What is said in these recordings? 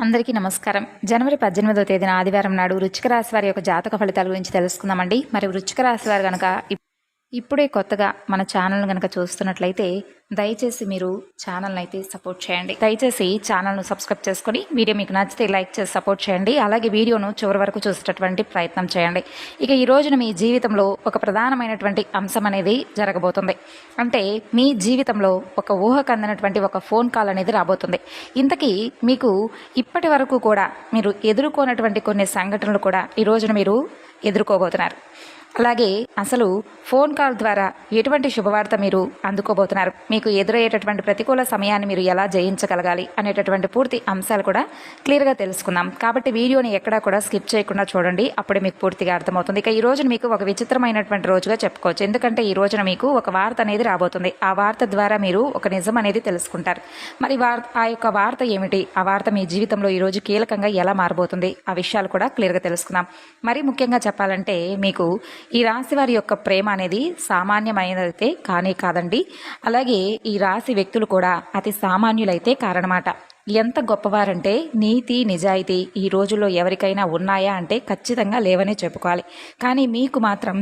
అందరికీ నమస్కారం. జనవరి 18వ తేదీన ఆదివారం నాడు వృశ్చిక రాశి వారి యొక్క జాతక ఫలితాల గురించి తెలుసుకుందామండి. మరి వృశ్చిక రాశి వారు కనుక ఇప్పుడే కొత్తగా మన ఛానల్ను కనుక చూస్తున్నట్లయితే దయచేసి మీరు ఛానల్ని అయితే సపోర్ట్ చేయండి. దయచేసి ఛానల్ను సబ్స్క్రైబ్ చేసుకొని వీడియో మీకు నచ్చితే లైక్ చేసి సపోర్ట్ చేయండి. అలాగే వీడియోను చివరి వరకు చూసేటటువంటి ప్రయత్నం చేయండి. ఇక ఈ రోజున మీ జీవితంలో ఒక ప్రధానమైనటువంటి అంశం అనేది జరగబోతుంది. అంటే మీ జీవితంలో ఒక ఊహకు అందినటువంటి ఒక ఫోన్ కాల్ అనేది రాబోతుంది. ఇంతకీ మీకు ఇప్పటి వరకు కూడా మీరు ఎదుర్కొన్నటువంటి కొన్ని సంఘటనలు కూడా ఈ రోజున మీరు ఎదుర్కోబోతున్నారు. అలాగే అసలు ఫోన్ కాల్ ద్వారా ఎటువంటి శుభవార్త మీరు అందుకోబోతున్నారు, మీకు ఎదురయ్యేటటువంటి ప్రతికూల సమయాన్ని మీరు ఎలా జయించగలగాలి అనేటటువంటి పూర్తి అంశాలు కూడా క్లియర్గా తెలుసుకుందాం. కాబట్టి వీడియోని ఎక్కడా కూడా స్కిప్ చేయకుండా చూడండి, అప్పుడే మీకు పూర్తిగా అర్థమవుతుంది. ఇక ఈ రోజున మీకు ఒక విచిత్రమైనటువంటి రోజుగా చెప్పుకోవచ్చు. ఎందుకంటే ఈ రోజున మీకు ఒక వార్త అనేది రాబోతుంది. ఆ వార్త ద్వారా మీరు ఒక నిజం అనేది తెలుసుకుంటారు. మరి ఆ యొక్క వార్త ఏమిటి, ఆ వార్త మీ జీవితంలో ఈరోజు కీలకంగా ఎలా మారబోతుంది, ఆ విషయాలు కూడా క్లియర్గా తెలుసుకుందాం. మరి ముఖ్యంగా చెప్పాలంటే మీకు ఈ రాశి వారి యొక్క ప్రేమ అనేది సామాన్యమైనదైతే కానీ కాదండి. అలాగే ఈ రాశి వ్యక్తులు కూడా అతి సామాన్యులైతే కారణమాట. ఎంత గొప్పవారంటే నీతి నిజాయితీ ఈ రోజుల్లో ఎవరికైనా ఉన్నాయా అంటే ఖచ్చితంగా లేవనే చెప్పుకోవాలి. కానీ మీకు మాత్రం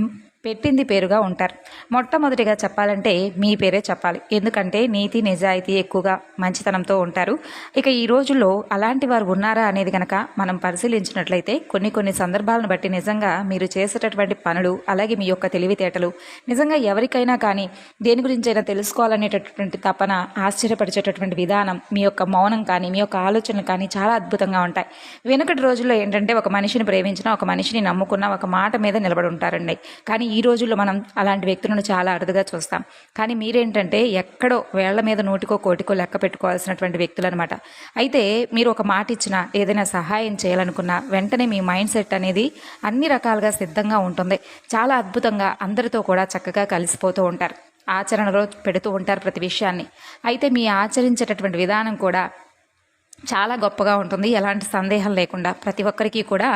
పెట్టింది పేరుగా ఉంటారు. మొట్టమొదటిగా చెప్పాలంటే మీ పేరే చెప్పాలి. ఎందుకంటే నీతి నిజాయితీ ఎక్కువగా మంచితనంతో ఉంటారు. ఇక ఈ రోజుల్లో అలాంటి వారు ఉన్నారా అనేది కనుక మనం పరిశీలించినట్లయితే కొన్ని సందర్భాలను బట్టి నిజంగా మీరు చేసేటటువంటి పనులు, అలాగే మీ యొక్క తెలివితేటలు నిజంగా ఎవరికైనా కానీ దేని గురించైనా తెలుసుకోవాలనేటటువంటి తపన, ఆశ్చర్యపరిచేటటువంటి విధానం, మీ యొక్క మౌనం కానీ మీ యొక్క ఆలోచనలు కానీ చాలా అద్భుతంగా ఉంటాయి. వెనుకటి రోజుల్లో ఏంటంటే ఒక మనిషిని ప్రేమించిన, ఒక మనిషిని నమ్ముకున్న, ఒక మాట మీద నిలబడి ఉంటారండి. కానీ ఈ రోజుల్లో మనం అలాంటి వ్యక్తులను చాలా అరుదుగా చూస్తాం. కానీ మీరేంటంటే ఎక్కడో వేళ్ల మీద నోటికో కోటికో లెక్క పెట్టుకోవాల్సినటువంటి వ్యక్తులు అనమాట. అయితే మీరు ఒక మాట ఇచ్చినా, ఏదైనా సహాయం చేయాలనుకున్నా వెంటనే మీ మైండ్ సెట్ అనేది అన్ని రకాలుగా సిద్ధంగా ఉంటుంది. చాలా అద్భుతంగా అందరితో కూడా చక్కగా కలిసిపోతూ ఉంటారు. ఆచరణలో పెడుతూ ఉంటారు ప్రతి విషయాన్ని. అయితే మీ ఆచరించేటటువంటి విధానం కూడా చాలా గొప్పగా ఉంటుంది. ఎలాంటి సందేహం లేకుండా ప్రతి ఒక్కరికి కూడా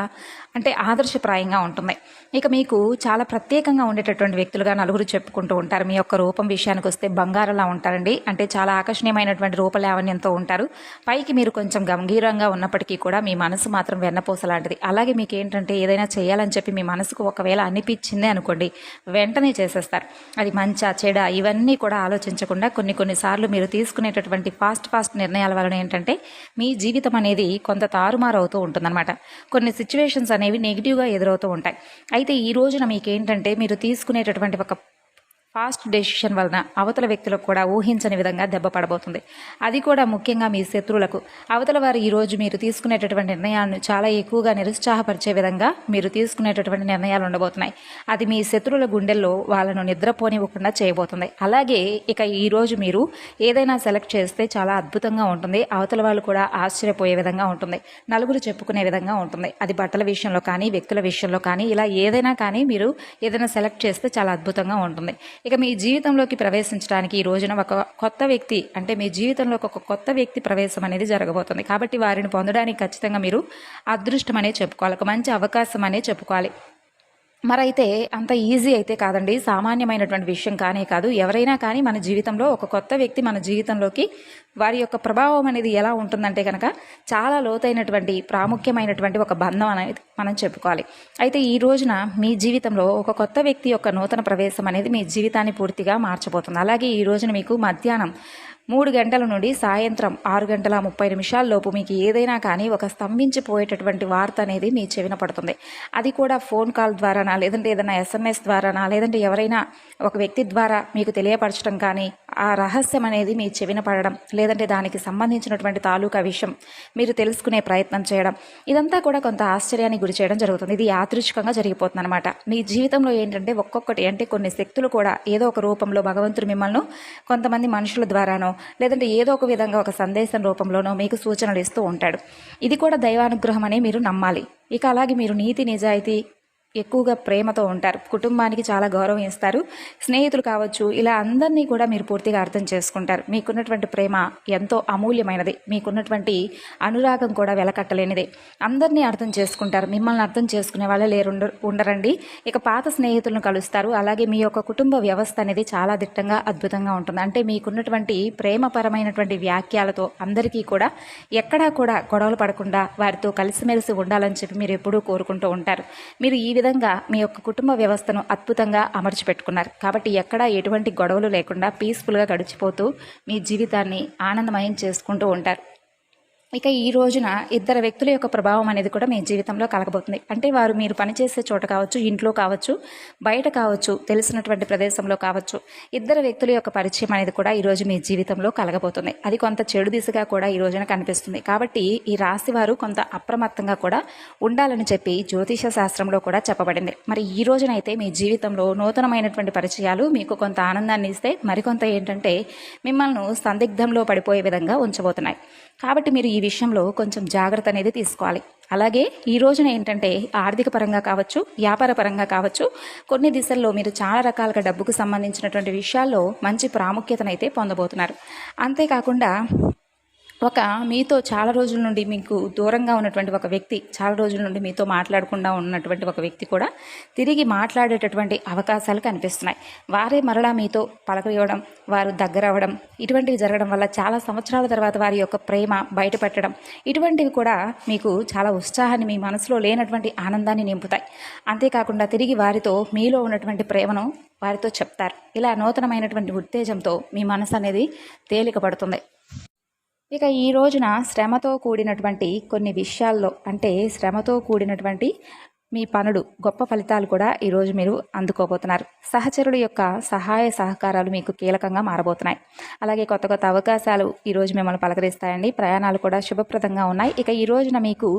అంటే ఆదర్శప్రాయంగా ఉంటుంది. ఇక మీకు చాలా ప్రత్యేకంగా ఉండేటటువంటి వ్యక్తులుగా నలుగురు చెప్పుకుంటూ ఉంటారు. మీ యొక్క రూపం విషయానికి వస్తే బంగారంలా ఉంటారండి. అంటే చాలా ఆకర్షణీయమైనటువంటి రూపలావణ్యంతో ఉంటారు. పైకి మీరు కొంచెం గంభీరంగా ఉన్నప్పటికీ కూడా మీ మనసు మాత్రం వెన్నపూస లాంటిది. అలాగే మీకు ఏంటంటే ఏదైనా చేయాలని చెప్పి మీ మనసుకు ఒకవేళ అనిపించిందే అనుకోండి, వెంటనే చేసేస్తారు. అది మంచా చెడా ఇవన్నీ కూడా ఆలోచించకుండా కొన్నిసార్లు మీరు తీసుకునేటటువంటి ఫాస్ట్ నిర్ణయాల వలన ఏంటంటే మీ జీవితం అనేది కొంత తారుమారు అవుతూ ఉంటుందన్నమాట. కొన్ని సిచ్యువేషన్స్ అనేవి నెగిటివ్గా ఎదురవుతూ ఉంటాయి. అయితే ఈ రోజున మీకేంటంటే మీరు తీసుకునేటటువంటి ఒక ఫాస్ట్ డెసిషన్ వలన అవతల వ్యక్తులకు కూడా ఊహించని విధంగా దెబ్బ పడబోతుంది. అది కూడా ముఖ్యంగా మీ శత్రువులకు. అవతల వారు ఈరోజు మీరు తీసుకునేటటువంటి నిర్ణయాలను చాలా ఎక్కువగా నిరుత్సాహపరిచే విధంగా మీరు తీసుకునేటటువంటి నిర్ణయాలు ఉండబోతున్నాయి. అది మీ శత్రువుల గుండెల్లో వాళ్ళను నిద్రపోనివ్వకుండా చేయబోతుంది. అలాగే ఇక ఈరోజు మీరు ఏదైనా సెలెక్ట్ చేస్తే చాలా అద్భుతంగా ఉంటుంది. అవతల వాళ్ళు కూడా ఆశ్చర్యపోయే విధంగా ఉంటుంది. నలుగురు చెప్పుకునే విధంగా ఉంటుంది. అది బట్టల విషయంలో కానీ, వ్యక్తుల విషయంలో కానీ, ఇలా ఏదైనా కానీ మీరు ఏదైనా సెలెక్ట్ చేస్తే చాలా అద్భుతంగా ఉంటుంది. ఇక మీ జీవితంలోకి ప్రవేశించడానికి ఈ రోజున ఒక కొత్త వ్యక్తి, అంటే మీ జీవితంలోకి ఒక కొత్త వ్యక్తి ప్రవేశం అనేది జరగబోతుంది. కాబట్టి వారిని పొందడానికి ఖచ్చితంగా మీరు అదృష్టం అనే చెప్పుకోవాలి, ఒక మంచి అవకాశం అనే చెప్పుకోవాలి. మరైతే అంత ఈజీ అయితే కాదండి. సామాన్యమైనటువంటి విషయం కానే కాదు. ఎవరైనా కానీ మన జీవితంలో ఒక కొత్త వ్యక్తి మన జీవితంలోకి వారి యొక్క ప్రభావం అనేది ఎలా ఉంటుందంటే కనుక చాలా లోతైనటువంటి ప్రాముఖ్యమైనటువంటి ఒక బంధం అనేది మనం చెప్పుకోవాలి. అయితే ఈ రోజున మీ జీవితంలో ఒక కొత్త వ్యక్తి యొక్క నూతన ప్రవేశం అనేది మీ జీవితాన్ని పూర్తిగా మార్చబోతుంది. అలాగే ఈ రోజున మీకు మధ్యాహ్నం 3 గంటల నుండి సాయంత్రం 6:30 లోపు మీకు ఏదైనా కానీ ఒక స్తంభించిపోయేటటువంటి వార్త అనేది మీ చెవిన పడుతుంది. అది కూడా ఫోన్ కాల్ ద్వారానా, లేదంటే ఏదైనా SMS ద్వారానా, లేదంటే ఎవరైనా ఒక వ్యక్తి ద్వారా మీకు తెలియపరచడం కానీ, ఆ రహస్యం అనేది మీ చెవిన పడడం, లేదంటే దానికి సంబంధించినటువంటి తాలూకా విషయం మీరు తెలుసుకునే ప్రయత్నం చేయడం, ఇదంతా కూడా కొంత ఆశ్చర్యానికి గురి చేయడం జరుగుతుంది. ఇది యాదృచ్ఛికంగా జరిగిపోతుంది అనమాట. మీ జీవితంలో ఏంటంటే ఒక్కొక్కటి అంటే కొన్ని శక్తులు కూడా ఏదో ఒక రూపంలో భగవంతుడు మిమ్మల్ని కొంతమంది మనుషుల ద్వారానో, లేదంటే ఏదో ఒక విధంగా ఒక సందేశం రూపంలోనో మీకు సూచనలు ఇస్తూ ఉంటాడు. ఇది కూడా దైవానుగ్రహం అని మీరు నమ్మాలి. ఇక అలాగే మీరు నీతి నిజాయితీ ఎక్కువగా ప్రేమతో ఉంటారు, కుటుంబానికి చాలా గౌరవం ఇస్తారు, స్నేహితులు కావచ్చు, ఇలా అందరినీ కూడా మీరు పూర్తిగా అర్థం చేసుకుంటారు. మీకున్నటువంటి ప్రేమ ఎంతో అమూల్యమైనది, మీకున్నటువంటి అనురాగం కూడా వెలకట్టలేనిదే. అందరినీ అర్థం చేసుకుంటారు, మిమ్మల్ని అర్థం చేసుకునే వాళ్ళే ఉండరండి. ఇక పాత స్నేహితులను కలుస్తారు. అలాగే మీ యొక్క కుటుంబ వ్యవస్థ అనేది చాలా దిట్టంగా అద్భుతంగా ఉంటుంది. అంటే మీకున్నటువంటి ప్రేమపరమైనటువంటి వ్యాఖ్యలతో అందరికీ కూడా ఎక్కడా కూడా గొడవలు పడకుండా వారితో కలిసిమెలిసి ఉండాలని చెప్పి మీరు ఎప్పుడూ కోరుకుంటూ ఉంటారు. మీరు ఈ విధంగా మీ యొక్క కుటుంబ వ్యవస్థను అద్భుతంగా అమర్చిపెట్టుకున్నారు. కాబట్టి ఎక్కడా ఎటువంటి గొడవలు లేకుండా పీస్ఫుల్గా గడిచిపోతూ మీ జీవితాన్ని ఆనందమయం చేసుకుంటూ ఉంటారు. ఇక ఈ రోజున ఇద్దరు వ్యక్తుల యొక్క ప్రభావం అనేది కూడా మీ జీవితంలో కలగబోతుంది. అంటే వారు మీరు పనిచేసే చోట కావచ్చు, ఇంట్లో కావచ్చు, బయట కావచ్చు, తెలిసినటువంటి ప్రదేశంలో కావచ్చు, ఇద్దరు వ్యక్తుల యొక్క పరిచయం అనేది కూడా ఈరోజు మీ జీవితంలో కలగబోతుంది. అది కొంత చెడు దిశగా కూడా ఈ రోజున కనిపిస్తుంది. కాబట్టి ఈ రాశి వారు కొంత అప్రమత్తంగా కూడా ఉండాలని చెప్పి జ్యోతిష శాస్త్రంలో కూడా చెప్పబడింది. మరి ఈ రోజునైతే మీ జీవితంలో నూతనమైనటువంటి పరిచయాలు మీకు కొంత ఆనందాన్ని ఇస్తే, మరికొంత ఏంటంటే మిమ్మల్ని సందిగ్ధంలో పడిపోయే విధంగా ఉంచబోతున్నాయి. కాబట్టి మీరు ఈ విషయంలో కొంచెం జాగ్రత్త అనేది తీసుకోవాలి. అలాగే ఈ రోజున ఏంటంటే ఆర్థిక పరంగా కావచ్చు, వ్యాపార పరంగా కావచ్చు, కొన్ని దిశల్లో మీరు చాలా రకాలుగా డబ్బుకు సంబంధించినటువంటి విషయాల్లో మంచి ప్రాముఖ్యతనైతే పొందబోతున్నారు. అంతేకాకుండా మీతో చాలా రోజుల నుండి మీకు దూరంగా ఉన్నటువంటి ఒక వ్యక్తి, చాలా రోజుల నుండి మీతో మాట్లాడకుండా ఉన్నటువంటి ఒక వ్యక్తి కూడా తిరిగి మాట్లాడేటటువంటి అవకాశాలు కనిపిస్తున్నాయి. వారే మరలా మీతో పలకరివ్వడం, వారు దగ్గర అవ్వడం, ఇటువంటివి జరగడం వల్ల చాలా సంవత్సరాల తర్వాత వారి యొక్క ప్రేమ బయటపెట్టడం, ఇటువంటివి కూడా మీకు చాలా ఉత్సాహాన్ని, మీ మనసులో లేనటువంటి ఆనందాన్ని నింపుతాయి. అంతేకాకుండా తిరిగి వారితో మీలో ఉన్నటువంటి ప్రేమను వారితో చెప్తారు. ఇలా నూతనమైనటువంటి ఉత్తేజంతో మీ మనసు అనేది తేలికపడుతుంది. ఇక ఈ రోజున శ్రమతో కూడినటువంటి కొన్ని విషయాల్లో, అంటే శ్రమతో కూడినటువంటి మీ పనులు గొప్ప ఫలితాలు కూడా ఈరోజు మీరు అందుకోబోతున్నారు. సహచరుల యొక్క సహాయ సహకారాలు మీకు కీలకంగా మారబోతున్నాయి. అలాగే కొత్త కొత్త అవకాశాలు ఈరోజు మిమ్మల్ని పలకరిస్తాయండి. ప్రయాణాలు కూడా శుభప్రదంగా ఉన్నాయి. ఇక ఈ రోజున మీకు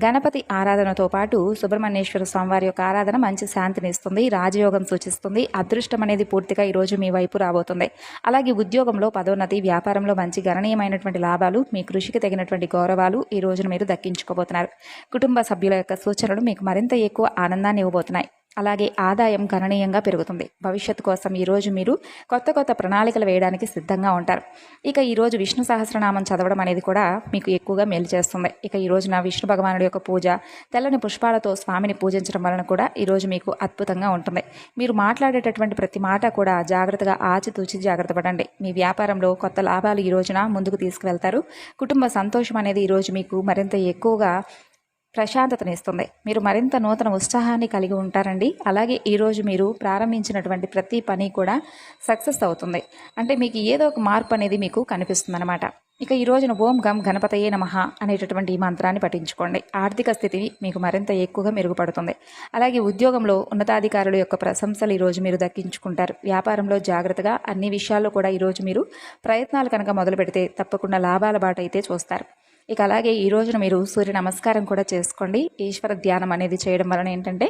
గణపతి ఆరాధనతో పాటు సుబ్రహ్మణ్యేశ్వర స్వామివారి యొక్క ఆరాధన మంచి శాంతిని ఇస్తుంది, రాజయోగం సూచిస్తుంది. అదృష్టం అనేది పూర్తిగా ఈరోజు మీ వైపు రాబోతుంది. అలాగే ఉద్యోగంలో పదోన్నతి, వ్యాపారంలో మంచి గణనీయమైనటువంటి లాభాలు, మీ కృషికి తగినటువంటి గౌరవాలు ఈ రోజున మీరు దక్కించుకోబోతున్నారు. కుటుంబ సభ్యుల యొక్క సూచనలు మీకు మరింత ఎక్కువ ఆనందాన్ని ఇవ్వబోతున్నాయి. అలాగే ఆదాయం గణనీయంగా పెరుగుతుంది. భవిష్యత్తు కోసం ఈరోజు మీరు కొత్త కొత్త ప్రణాళికలు వేయడానికి సిద్ధంగా ఉంటారు. ఇక ఈరోజు విష్ణు సహస్రనామం చదవడం అనేది కూడా మీకు ఎక్కువగా మేలు చేస్తుంది. ఇక ఈ రోజున విష్ణు భగవానుడి యొక్క పూజ, తెల్లని పుష్పాలతో స్వామిని పూజించడం వలన కూడా ఈరోజు మీకు అద్భుతంగా ఉంటుంది. మీరు మాట్లాడేటటువంటి ప్రతి మాట కూడా జాగ్రత్తగా ఆచితూచి జాగ్రత్త పడండి. మీ వ్యాపారంలో కొత్త లాభాలు ఈ రోజున ముందుకు తీసుకువెళ్తారు. కుటుంబ సంతోషం అనేది ఈరోజు మీకు మరింత ఎక్కువగా ప్రశాంతతనిస్తుంది. మీరు మరింత నూతన ఉత్సాహాన్ని కలిగి ఉంటారండి. అలాగే ఈరోజు మీరు ప్రారంభించినటువంటి ప్రతి పని కూడా సక్సెస్ అవుతుంది. అంటే మీకు ఏదో ఒక మార్పు అనేది మీకు కనిపిస్తుంది అనమాట. ఇక ఈ రోజున ఓం గం గణపతయే నమః అనేటటువంటి ఈ మంత్రాన్ని పఠించుకోండి. ఆర్థిక స్థితి మీకు మరింత ఎక్కువగా మెరుగుపడుతుంది. అలాగే ఉద్యోగంలో ఉన్నతాధికారుల యొక్క ప్రశంసలు ఈరోజు మీరు దక్కించుకుంటారు. వ్యాపారంలో జాగ్రత్తగా అన్ని విషయాల్లో కూడా ఈరోజు మీరు ప్రయత్నాలు కనుక మొదలు పెడితే తప్పకుండా లాభాల బాట అయితే చూస్తారు. ఇక అలాగే ఈ రోజున మీరు సూర్య నమస్కారం కూడా చేసుకోండి. ఈశ్వర ధ్యానం అనేది చేయడం వలన ఏంటంటే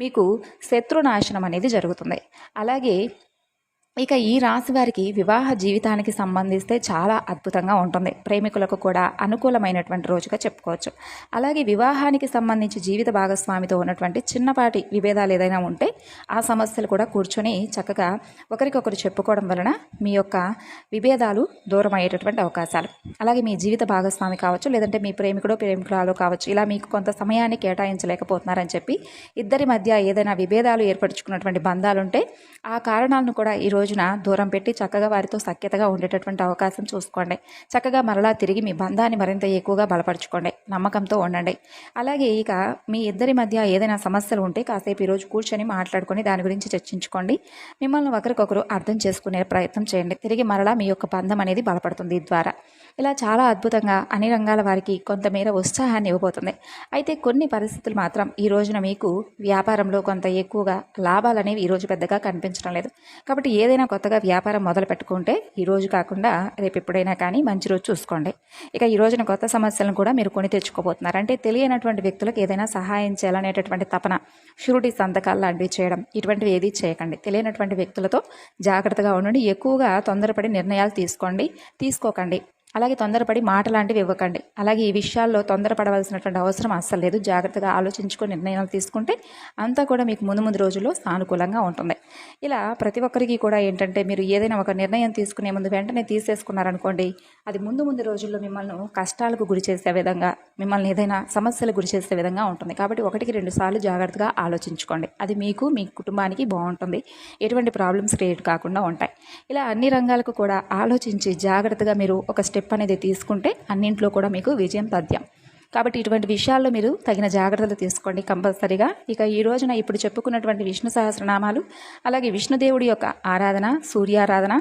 మీకు శత్రునాశనం అనేది జరుగుతుంది. అలాగే ఇక ఈ రాశి వారికి వివాహ జీవితానికి సంబంధిస్తే చాలా అద్భుతంగా ఉంటుంది. ప్రేమికులకు కూడా అనుకూలమైనటువంటి రోజుగా చెప్పుకోవచ్చు. అలాగే వివాహానికి సంబంధించి జీవిత భాగస్వామితో ఉన్నటువంటి చిన్నపాటి విభేదాలు ఏదైనా ఉంటే ఆ సమస్యలు కూడా కూర్చొని చక్కగా ఒకరికొకరు చెప్పుకోవడం వలన మీ యొక్క విభేదాలు దూరం అయ్యేటటువంటి అవకాశాలు. అలాగే మీ జీవిత భాగస్వామి కావచ్చు, లేదంటే మీ ప్రేమికురాలు కావచ్చు, ఇలా మీకు కొంత సమయాన్ని కేటాయించలేకపోతున్నారని చెప్పి ఇద్దరి మధ్య ఏదైనా విభేదాలు ఏర్పరచుకున్నటువంటి బంధాలుంటే ఆ కారణాలను కూడా ఈ రోజున దూరం పెట్టి చక్కగా వారితో సఖ్యతగా ఉండేటటువంటి అవకాశం చూసుకోండి. చక్కగా మరలా తిరిగి మీ బంధాన్ని మరింత ఎక్కువగా బలపరచుకోండి. నమ్మకంతో ఉండండి. అలాగే ఇక మీ ఇద్దరి మధ్య ఏదైనా సమస్యలు ఉంటే కాసేపు ఈరోజు కూర్చొని మాట్లాడుకొని దాని గురించి చర్చించుకోండి. మిమ్మల్ని ఒకరికొకరు అర్థం చేసుకునే ప్రయత్నం చేయండి. తిరిగి మరలా మీ యొక్క బంధం అనేది బలపడుతుంది ద్వారా. ఇలా చాలా అద్భుతంగా అన్ని రంగాల వారికి కొంతమేర ఉత్సాహాన్ని ఇవ్వబోతుంది. అయితే కొన్ని పరిస్థితులు మాత్రం ఈ రోజున మీకు వ్యాపారంలో కొంత ఎక్కువగా లాభాలు అనేవి ఈరోజు పెద్దగా కనిపించడం లేదు. కాబట్టి ఏదైనా కొత్తగా వ్యాపారం మొదలు పెట్టుకుంటే ఈ రోజు కాకుండా రేపు ఎప్పుడైనా కానీ మంచి రోజు చూసుకోండి. ఇక ఈ రోజున కొత్త సమస్యలను కూడా మీరు కొని తెచ్చుకోబోతున్నారు. అంటే తెలియనటువంటి వ్యక్తులకు ఏదైనా సహాయం చేయాలనేటటువంటి తపన, షూరిటీ సంతకాలు లాంటివి చేయడం, ఇటువంటివి ఏది చేయకండి. తెలియనటువంటి వ్యక్తులతో జాగ్రత్తగా ఉండండి. ఎక్కువగా తొందరపడి నిర్ణయాలు తీసుకోకండి. అలాగే తొందరపడి మాట లాంటివి ఇవ్వకండి. అలాగే ఈ విషయాల్లో తొందరపడవలసినటువంటి అవసరం అస్సలు లేదు. జాగ్రత్తగా ఆలోచించుకొని నిర్ణయాలు తీసుకుంటే అంతా కూడా మీకు ముందు ముందు రోజుల్లో సానుకూలంగా ఉంటుంది. ఇలా ప్రతి ఒక్కరికి కూడా ఏంటంటే మీరు ఏదైనా ఒక నిర్ణయం తీసుకునే ముందు వెంటనే తీసేసుకున్నారనుకోండి, అది ముందు ముందు రోజుల్లో మిమ్మల్ని కష్టాలకు గురి చేసే విధంగా, మిమ్మల్ని ఏదైనా సమస్యలకు గురి చేసే విధంగా ఉంటుంది. కాబట్టి 1-2 సార్లు జాగ్రత్తగా ఆలోచించుకోండి. అది మీకు, మీ కుటుంబానికి బాగుంటుంది. ఎటువంటి ప్రాబ్లమ్స్ క్రియేట్ కాకుండా ఉంటాయి. ఇలా అన్ని రంగాలకు కూడా ఆలోచించి జాగ్రత్తగా మీరు ఒక స్టెప్ అనేది తీసుకుంటే అన్నింట్లో కూడా మీకు విజయం తథ్యం. కాబట్టి ఇటువంటి విషయాల్లో మీరు తగిన జాగ్రత్తలు తీసుకోండి కంపల్సరీగా. ఇక ఈ రోజున ఇప్పుడు చెప్పుకున్నటువంటి విష్ణు సహస్రనామాలు, అలాగే విష్ణుదేవుడి యొక్క ఆరాధన, సూర్యారాధన,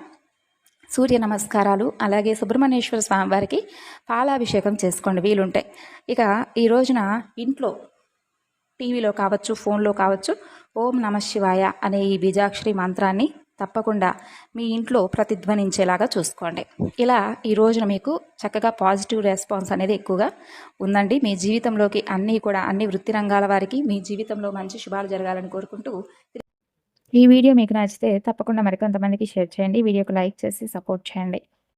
సూర్య నమస్కారాలు, అలాగే సుబ్రహ్మణ్యేశ్వర స్వామి వారికి పాలాభిషేకం చేసుకోండి వీలుంటే. ఇక ఈ రోజున ఇంట్లో టీవీలో కావచ్చు, ఫోన్లో కావచ్చు, ఓం నమః శివాయ అనే ఈ బీజాక్షరి మంత్రాన్ని తప్పకుండా మీ ఇంట్లో ప్రతిధ్వనించేలాగా చూసుకోండి. ఇలా ఈ రోజున మీకు చక్కగా పాజిటివ్ రెస్పాన్స్ అనేది ఎక్కువగా ఉందండి. మీ జీవితంలోకి అన్ని వృత్తి రంగాల వారికి మీ జీవితంలో మంచి శుభాలు జరగాలని కోరుకుంటూ, ఈ వీడియో మీకు నచ్చితే తప్పకుండా మరికొంతమందికి షేర్ చేయండి. వీడియోకి లైక్ చేసి సపోర్ట్ చేయండి.